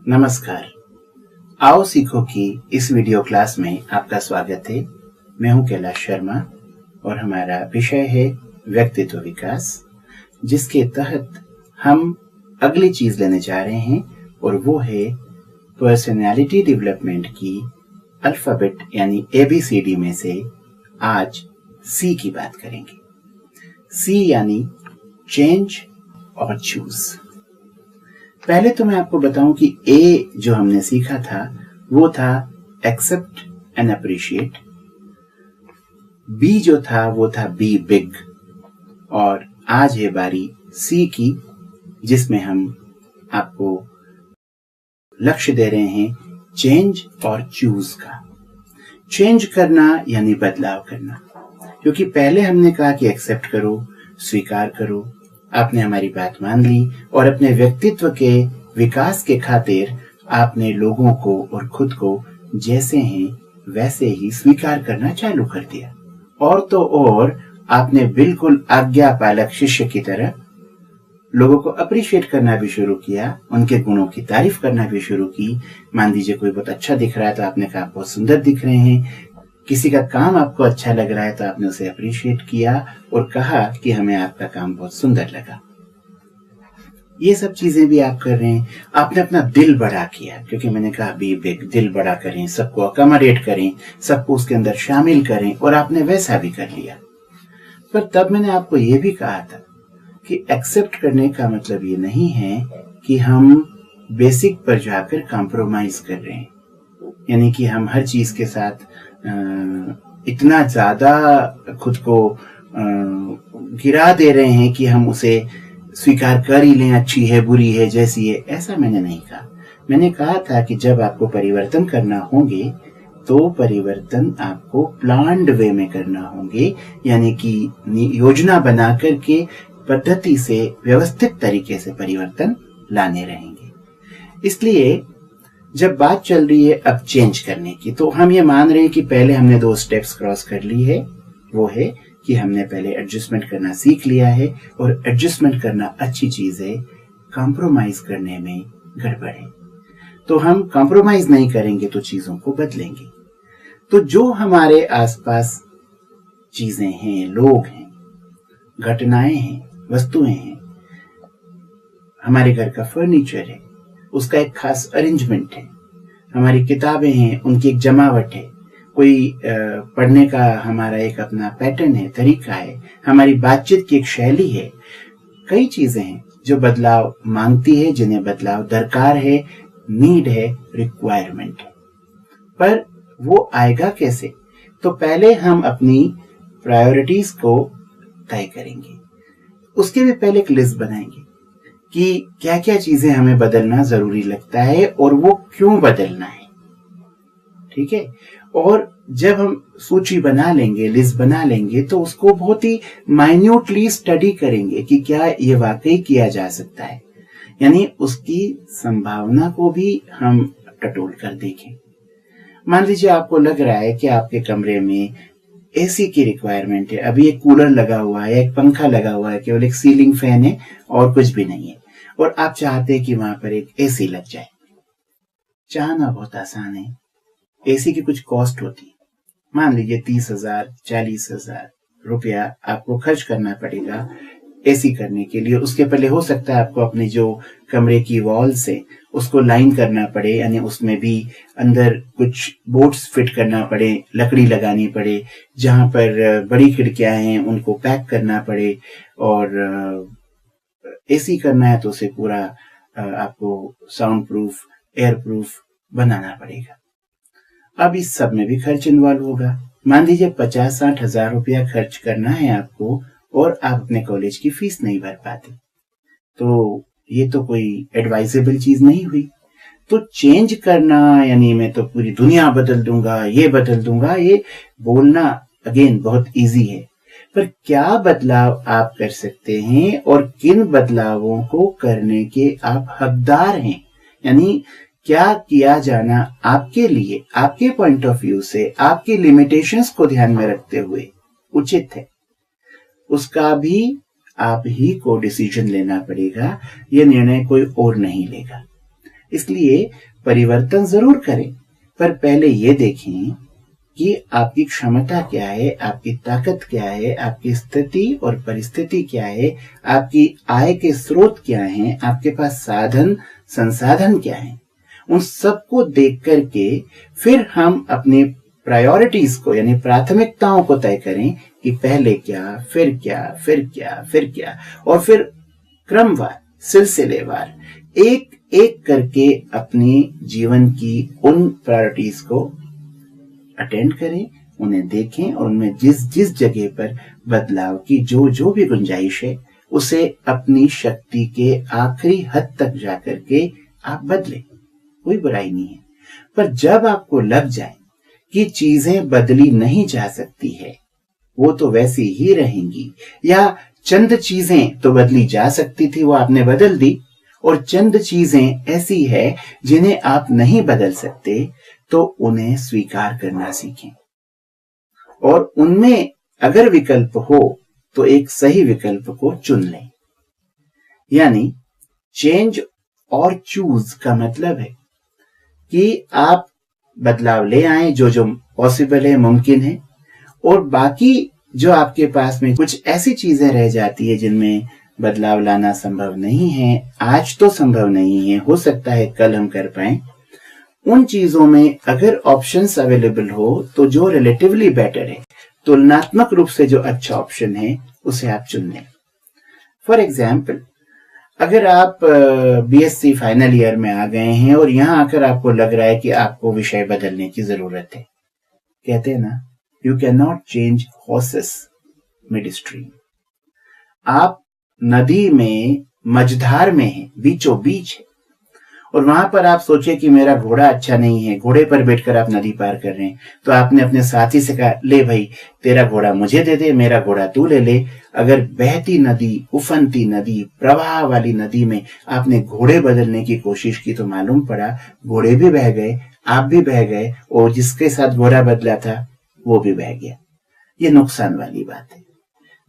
नमस्कार। आओ सीखो की इस वीडियो क्लास में आपका स्वागत है। मैं हूं कैलाश शर्मा और हमारा विषय है व्यक्तित्व विकास, जिसके तहत हम अगली चीज लेने जा रहे हैं और वो है पर्सनालिटी डेवलपमेंट की अल्फाबेट यानी ABCD में से आज C की बात करेंगे। C यानी चेंज और चूज। पहले तो मैं आपको बताऊं कि A जो हमने सीखा था वो था एक्सेप्ट एंड अप्रिशिएट, B जो था वो था बी बिग, और आज है बारी C की, जिसमें हम आपको लक्ष्य दे रहे हैं चेंज और चूज का। चेंज करना यानी बदलाव करना, क्योंकि पहले हमने कहा कि एक्सेप्ट करो, स्वीकार करो, आपने हमारी बात मान ली और अपने व्यक्तित्व के विकास के खातिर आपने लोगों को और खुद को जैसे हैं वैसे ही स्वीकार करना चालू कर दिया। और तो और आपने बिल्कुल आज्ञा पालक शिष्य की तरह लोगों को अप्रिशिएट करना भी शुरू किया, उनके गुणों की तारीफ करना भी शुरू की। मान लीजिए कोई बहुत अच्छा दिख रहा है तो आपने कहा बहुत सुंदर दिख रहे हैं। किसी का काम आपको अच्छा लग रहा है तो आपने उसे अप्रिशिएट किया और कहा कि हमें आपका काम बहुत सुंदर लगा। ये सब चीजें भी आप कर रहे हैं। आपने अपना दिल बड़ा किया, क्योंकि मैंने कहा बी बिग, दिल बड़ा करें, सबको अकोमोडेट करें, सबको उसके अंदर शामिल करें, और आपने वैसा भी कर लिया। पर तब मैंने आपको ये भी कहा था कि एक्सेप्ट करने का मतलब ये नहीं है कि हम बेसिक पर जाकर कॉम्प्रोमाइज कर रहे हैं, यानी कि हम हर चीज के साथ इतना ज्यादा खुद को गिरा दे रहे हैं कि हम उसे स्वीकार कर ही लें, अच्छी है बुरी है जैसी है। ऐसा मैंने नहीं कहा। मैंने कहा था कि जब आपको परिवर्तन करना होंगे तो परिवर्तन आपको प्लान्ड वे में करना होंगे, यानी कि योजना बना करके पद्धति से व्यवस्थित तरीके से परिवर्तन लाने रहेंगे। इसलिए जब बात चल रही है अब चेंज करने की, तो हम ये मान रहे हैं कि पहले हमने 2 स्टेप्स क्रॉस कर ली है। वो है कि हमने पहले एडजस्टमेंट करना सीख लिया है, और एडजस्टमेंट करना अच्छी चीज है, कॉम्प्रोमाइज करने में गड़बड़ है। तो हम कॉम्प्रोमाइज नहीं करेंगे तो चीजों को बदलेंगे। तो जो हमारे आसपास चीजें हैं, लोग हैं, घटनाएं हैं, वस्तुएं हैं, हमारे घर का फर्नीचर है, उसका एक खास अरेंजमेंट है, हमारी किताबें हैं, उनकी एक जमावट है, कोई पढ़ने का हमारा एक अपना पैटर्न है, तरीका है, हमारी बातचीत की एक शैली है। कई चीजें हैं जो बदलाव मांगती है, जिन्हें बदलाव दरकार है, नीड है, रिक्वायरमेंट है। पर वो आएगा कैसे? तो पहले हम अपनी प्रायोरिटीज को तय करेंगे। उसके भी पहले एक लिस्ट बनाएंगे कि क्या क्या चीजें हमें बदलना जरूरी लगता है और वो क्यों बदलना है। ठीक है। और जब हम सूची बना लेंगे, लिस्ट बना लेंगे, तो उसको बहुत ही माइन्यूटली स्टडी करेंगे कि क्या ये वाकई किया जा सकता है, यानी उसकी संभावना को भी हम टटोल कर देखें। मान लीजिए आपको लग रहा है कि आपके कमरे में एसी की रिक्वायरमेंट है, अभी एक कूलर लगा हुआ है, एक पंखा लगा हुआ है, केवल एक सीलिंग फैन है और कुछ भी नहीं है, और आप चाहते हैं कि वहां पर एक एसी लग जाए। चाहना बहुत आसान है। एसी की कुछ कॉस्ट होती है। मान लीजिए 30,000 40,000 रुपया आपको खर्च करना पड़ेगा एसी करने के लिए। उसके पहले हो सकता है आपको अपने जो कमरे की वॉल से उसको लाइन करना पड़े, यानी उसमें भी अंदर कुछ बोर्ड्स फिट करना पड़े, लकड़ी लगानी पड़े, जहां पर बड़ी खिड़कियां हैं उनको पैक करना पड़े, और एसी करना है तो उसे पूरा आपको साउंड प्रूफ, एयर प्रूफ बनाना पड़ेगा। अब इस सब में भी खर्च इन्वॉल्व होगा। मान लीजिए 50-60 हजार रुपया खर्च करना है आपको, और आप अपने कॉलेज की फीस नहीं भर पाते, तो ये तो कोई एडवाइजेबल चीज नहीं हुई। तो चेंज करना यानी मैं तो पूरी दुनिया बदल दूंगा, ये बदल दूंगा, ये बोलना अगेन बहुत इजी है, पर क्या बदलाव आप कर सकते हैं और किन बदलावों को करने के आप हकदार हैं, यानी क्या किया जाना आपके लिए, आपके पॉइंट ऑफ व्यू से, आपके लिमिटेशंस को ध्यान में रखते हुए उचित है, उसका भी आप ही को डिसीजन लेना पड़ेगा। यह निर्णय कोई और नहीं लेगा। इसलिए परिवर्तन जरूर करें, पर पहले ये देखें कि आपकी क्षमता क्या है, आपकी ताकत क्या है, आपकी स्थिति और परिस्थिति क्या है, आपकी आय के स्रोत क्या हैं, आपके पास साधन संसाधन क्या हैं। उन सबको देख करके फिर हम अपनी प्रायोरिटीज को यानी प्राथमिकताओं को तय करें कि पहले क्या, फिर क्या, फिर क्या, फिर क्या, और फिर क्रमवार सिलसिलेवार एक एक करके अपनी जीवन की उन प्रायोरिटीज को अटेंड करें, उन्हें देखें और उनमें जिस जिस जगह पर बदलाव की जो जो भी गुंजाइश है उसे अपनी शक्ति के आखिरी हद तक जाकर के आप बदलें। कोई बुराई नहीं है। पर जब आपको लग जाए कि चीजें बदली नहीं जा सकती है, वो तो वैसी ही रहेंगी, या चंद चीजें तो बदली जा सकती थी वो आपने बदल दी, और चंद चीजें ऐसी है जिन्हें आप नहीं बदल सकते, तो उन्हें स्वीकार करना सीखें। और उनमें अगर विकल्प हो तो एक सही विकल्प को चुन लें। यानी चेंज और चूज का मतलब है कि आप बदलाव ले आए जो जो पॉसिबल है, मुमकिन है, और बाकी जो आपके पास में कुछ ऐसी चीजें रह जाती है जिनमें बदलाव लाना संभव नहीं है, आज तो संभव नहीं है, हो सकता है कल हम कर पाए, उन चीजों में अगर ऑप्शंस अवेलेबल हो तो जो रिलेटिवली बेटर है, तुलनात्मक रूप से जो अच्छा ऑप्शन है, उसे आप चुन लें। फॉर एग्जाम्पल, अगर आप बीएससी फाइनल ईयर में आ गए हैं और यहां आकर आपको लग रहा है कि आपको विषय बदलने की जरूरत है, कहते हैं ना, you can not change horses mid stream. आप नदी में मझधार में हैं, बीचों बीच है, और वहां पर आप सोचे कि मेरा घोड़ा अच्छा नहीं है, घोड़े पर बैठकर आप नदी पार कर रहे हैं, तो आपने अपने साथी से कहा, ले भाई तेरा घोड़ा मुझे दे दे, मेरा घोड़ा तू ले ले। अगर बहती नदी, उफनती नदी, प्रवाह वाली नदी में आपने घोड़े बदलने की कोशिश की तो मालूम पड़ा घोड़े भी बह गए, आप भी बह गए, और जिसके साथ घोड़ा बदला था वो भी बह गया। ये नुकसान वाली बात है।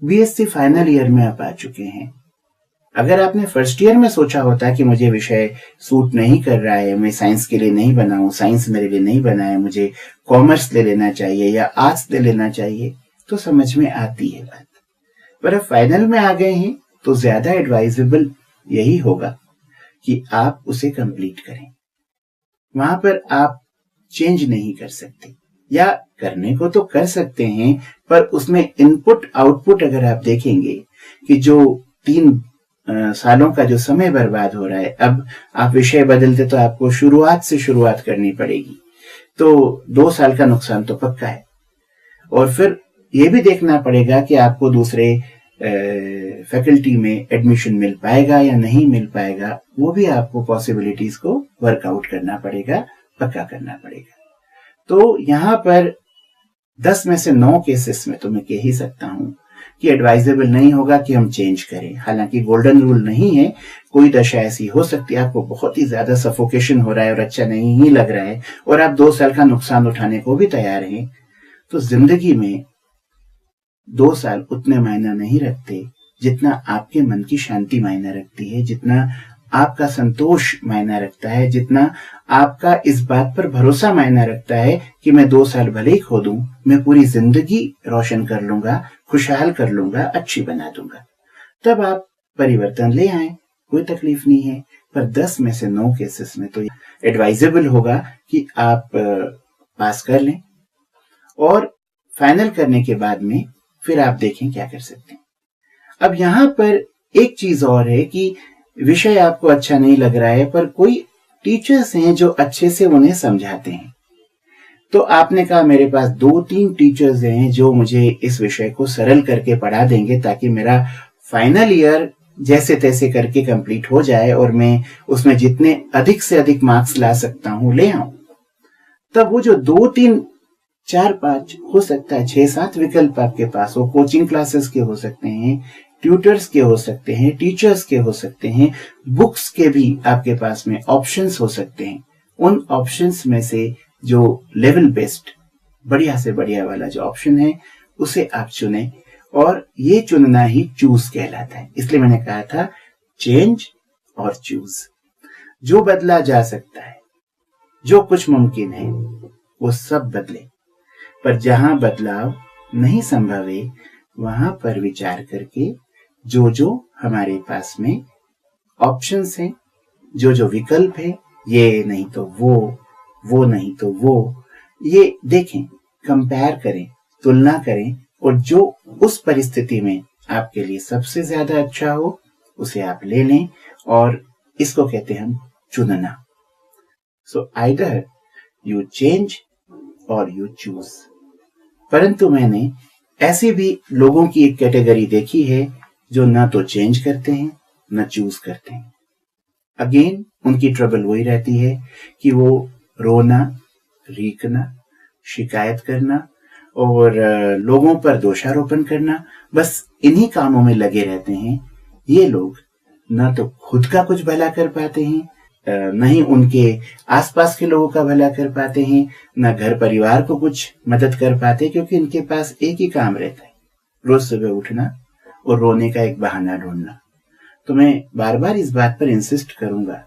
बीएससी फाइनल ईयर में आप आ चुके हैं। अगर आपने फर्स्ट ईयर में सोचा होता कि मुझे विषय सूट नहीं कर रहा है, मैं साइंस के लिए नहीं बना हूं, साइंस मेरे लिए नहीं बना है, मुझे कॉमर्स ले लेना चाहिए या आर्ट्स ले लेना चाहिए, तो समझ में आती है बात। पर अब फाइनल में आ गए हैं तो ज्यादा एडवाइजेबल यही होगा कि आप उसे कंप्लीट करें। वहां पर आप चेंज नहीं कर सकते, या करने को तो कर सकते हैं, पर उसमें इनपुट आउटपुट अगर आप देखेंगे कि जो 3 सालों का जो समय बर्बाद हो रहा है, अब आप विषय बदलते तो आपको शुरुआत से शुरुआत करनी पड़ेगी, तो 2 साल का नुकसान तो पक्का है। और फिर ये भी देखना पड़ेगा कि आपको दूसरे फैकल्टी में एडमिशन मिल पाएगा या नहीं मिल पाएगा, वो भी आपको पॉसिबिलिटीज को वर्कआउट करना पड़ेगा, पक्का करना पड़ेगा। तो यहां पर 10 में से 9 केसेस में तो मैं कह ही सकता हूं कि एडवाइजेबल नहीं होगा कि हम चेंज करें। हालांकि गोल्डन रूल नहीं है, कोई दशा ऐसी हो सकती है आपको बहुत ही ज्यादा सफोकेशन हो रहा है और अच्छा नहीं ही लग रहा है, और आप 2 साल का नुकसान उठाने को भी तैयार हैं, तो जिंदगी में 2 साल उतने मायना नहीं रखते जितना आपके मन की शांति मायना रखती है, जितना आपका संतोष मायना रखता है, जितना आपका इस बात पर भरोसा मायना रखता है कि मैं 2 साल भले ही खो दूं, मैं पूरी जिंदगी रोशन कर लूंगा, खुशहाल कर लूंगा, अच्छी बना दूंगा। तब आप परिवर्तन ले आए, कोई तकलीफ नहीं है। पर 10 में से 9 केसेस में तो एडवाइजेबल होगा कि आप पास कर लें, और फाइनल करने के बाद में फिर आप देखें क्या कर सकते हैं। अब यहां पर एक चीज और है कि विषय आपको अच्छा नहीं लग रहा है, पर कोई टीचर्स हैं जो अच्छे से उन्हें समझाते हैं। तो आपने कहा मेरे पास 2-3 टीचर्स हैं जो मुझे इस विषय को सरल करके पढ़ा देंगे ताकि मेरा फाइनल ईयर जैसे तैसे करके कंप्लीट हो जाए और मैं उसमें जितने अधिक से अधिक मार्क्स ला सकता हूं ले आऊं। तब वो जो 2-3 4-5 हो सकता है 6-7 विकल्प आपके पास हो, कोचिंग क्लासेस के हो सकते हैं, ट्यूटर्स के हो सकते हैं, टीचर्स के हो सकते हैं, बुक्स के भी आपके पास में ऑप्शंस हो सकते हैं। उन ऑप्शंस में से जो लेवल बेस्ड बढ़िया से बढ़िया वाला जो ऑप्शन है उसे आप चुनें, और ये चुनना ही चूज कहलाता है। इसलिए मैंने कहा था चेंज और चूज। जो बदला जा सकता है, जो कुछ मुमकिन है, वो सब बदले। पर जहां बदलाव नहीं संभव है, वहां पर विचार करके जो हमारे पास में ऑप्शंस हैं, जो विकल्प है, ये नहीं तो वो नहीं तो वो, ये देखें, कंपेयर करें, तुलना करें, और जो उस परिस्थिति में आपके लिए सबसे ज्यादा अच्छा हो उसे आप ले लें, और इसको कहते हैं हम चुनना। सो आइदर यू चेंज और यू चूज। परंतु मैंने ऐसे भी लोगों की एक कैटेगरी देखी है जो ना तो चेंज करते हैं ना चूज करते हैं। अगेन उनकी ट्रबल वही रहती है कि वो रोना, रीकना, शिकायत करना और लोगों पर दोषारोपण करना, बस इन्हीं कामों में लगे रहते हैं। ये लोग ना तो खुद का कुछ भला कर पाते हैं, न ही उनके आसपास के लोगों का भला कर पाते हैं, न घर परिवार को कुछ मदद कर पाते, क्योंकि इनके पास एक ही काम रहता है, रोज सुबह उठना और रोने का एक बहाना ढूंढना। तो मैं बार बार इस बात पर इंसिस्ट करूंगा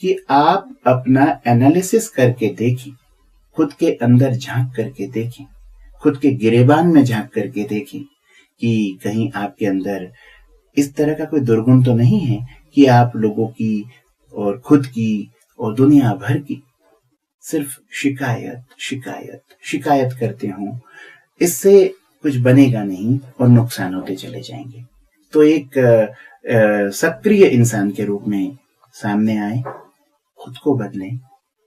कि आप अपना एनालिसिस करके देखें, खुद के अंदर झांक करके देखें, खुद के गिरेबान में झांक करके देखें कि कहीं आपके अंदर इस तरह का कोई दुर्गुण तो नहीं है कि आप लोगों की और खुद की और दुनिया भर की सिर्फ शिकायत करते हो। इससे कुछ बनेगा नहीं और नुकसान होते चले जाएंगे। तो एक सक्रिय इंसान के रूप में सामने आए, खुद को बदलें,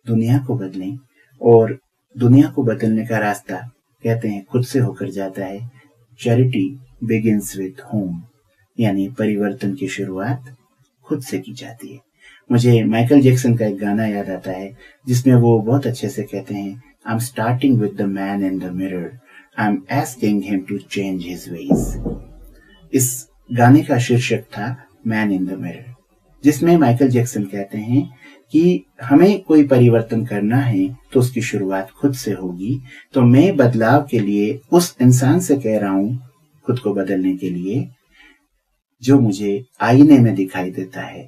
दुनिया को बदलें, और दुनिया को बदलने का रास्ता कहते हैं खुद से होकर जाता है। चैरिटी बिगिंस विथ होम, यानी परिवर्तन की शुरुआत खुद से की जाती है। मुझे माइकल जैक्सन का एक गाना याद आता है जिसमें वो बहुत अच्छे से कहते हैं, I am starting with the man in the mirror, I am asking him to change his ways. इस गाने का शीर्षक था मैन इन द मिरर, जिसमें माइकल जैक्सन कहते हैं कि हमें कोई परिवर्तन करना है तो उसकी शुरुआत खुद से होगी। तो मैं बदलाव के लिए उस इंसान से कह रहा हूं, खुद को बदलने के लिए, जो मुझे आईने में दिखाई देता है।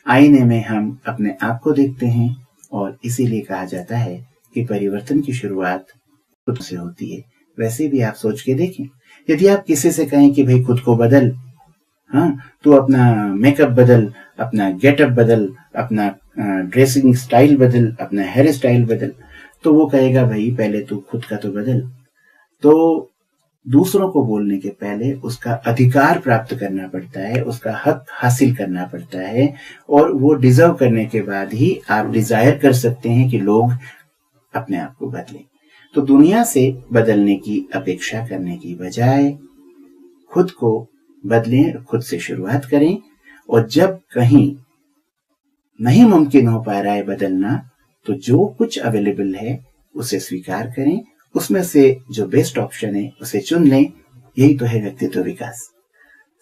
आईने में हम अपने आप को देखते हैं, और इसीलिए कहा जाता है कि परिवर्तन की शुरुआत खुद से होती है। वैसे भी आप सोच के देखें, यदि आप किसी से कहें कि भाई खुद को बदल, हाँ, तो अपना मेकअप बदल, अपना गेटअप बदल, अपना ड्रेसिंग स्टाइल बदल, अपना हेयर स्टाइल बदल, तो वो कहेगा भाई पहले तू खुद का तो बदल। तो दूसरों को बोलने के पहले उसका अधिकार प्राप्त करना पड़ता है, उसका हक हासिल करना पड़ता है, और वो डिजर्व करने के बाद ही आप डिजायर कर सकते हैं कि लोग अपने आप को बदलें। तो दुनिया से बदलने की अपेक्षा करने की बजाय खुद को बदलें, खुद से शुरुआत करें, और जब कहीं नहीं मुमकिन हो पा रहा है बदलना, तो जो कुछ अवेलेबल है उसे स्वीकार करें, उसमें से जो बेस्ट ऑप्शन है उसे चुन लें। यही तो है व्यक्तित्व विकास।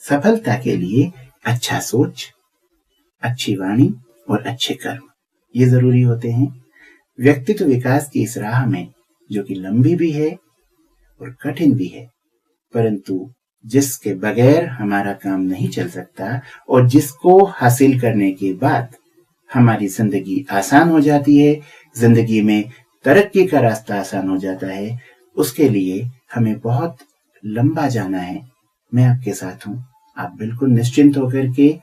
सफलता के लिए अच्छा सोच, अच्छी वाणी और अच्छे कर्म, ये जरूरी होते हैं। व्यक्तित्व विकास की इस राह में, जो कि लंबी भी है और कठिन भी है, परंतु जिसके बगैर हमारा काम नहीं चल सकता, और जिसको हासिल करने के बाद हमारी जिंदगी आसान हो जाती है, जिंदगी में तरक्की का रास्ता आसान हो जाता है, उसके लिए हमें बहुत लंबा जाना है। मैं आपके साथ हूं। आप बिल्कुल निश्चिंत होकर के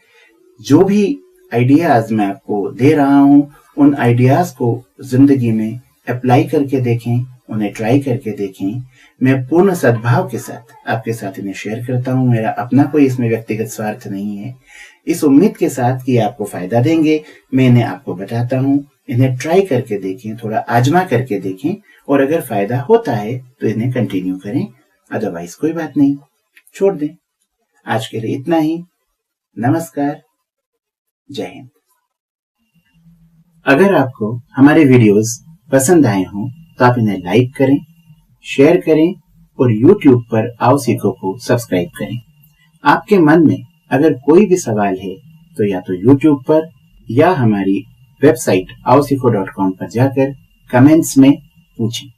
जो भी आइडियाज मैं आपको दे रहा हूं, उन आइडियाज को जिंदगी में अप्लाई करके देखें, उन्हें ट्राई करके देखें। मैं पूर्ण सद्भाव के साथ आपके साथ इन्हें शेयर करता हूं। मेरा अपना कोई इसमें व्यक्तिगत स्वार्थ नहीं है। इस उम्मीद के साथ कि आपको फायदा देंगे, मैं इन्हें आपको बताता हूं। इन्हें ट्राई करके देखें, थोड़ा आजमा करके देखें, और अगर फायदा होता है तो इन्हें कंटिन्यू करें, अदरवाइज कोई बात नहीं, छोड़ दें। आज के लिए इतना ही। नमस्कार, जय हिंद। अगर आपको हमारे वीडियोस पसंद आए हों तो आप इन्हें लाइक करें, शेयर करें, और YouTube पर आओ सीखो को सब्सक्राइब करें। आपके मन में अगर कोई भी सवाल है तो या तो YouTube पर या हमारी वेबसाइट aosiko.com पर जाकर कमेंट्स में पूछें।